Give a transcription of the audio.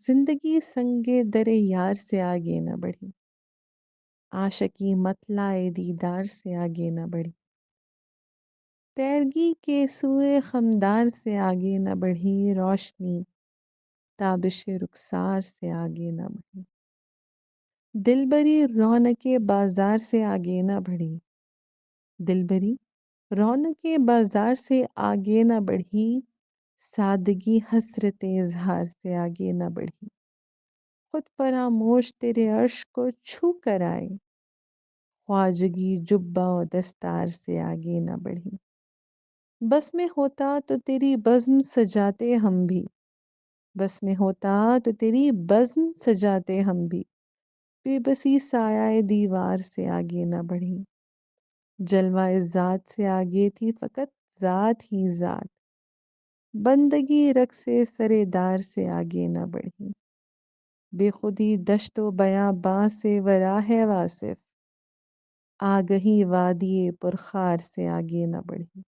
زندگی سنگ در یار سے آگے نہ بڑھی، عاشقی مطلع دیدار سے آگے نہ بڑھی، تیرگی کے سوئے خمدار سے آگے نہ بڑھی، روشنی تابش رخسار سے آگے نہ بڑھی، دلبری رونق بازار سے آگے نہ بڑھی، دلبری رونق بازار سے آگے نہ بڑھی، سادگی حسرت اظہار سے آگے نہ بڑھی، خود فراموش تیرے عرش کو چھو کر آئے، خواجگی جبہ و دستار سے آگے نہ بڑھی، بس میں ہوتا تو تیری بزم سجاتے ہم بھی، بس میں ہوتا تو تیری بزم سجاتے ہم بھی، بے بسی سایہ دیوار سے آگے نہ بڑھی، جلوہ ذات سے آگے تھی فقط ذات ہی ذات، بندگی رقص سرے دار سے آگے نہ بڑھی، بے خودی دشت و بیاباں سے وراہ واصف، آگہی وادی پرخار سے آگے نہ بڑھی۔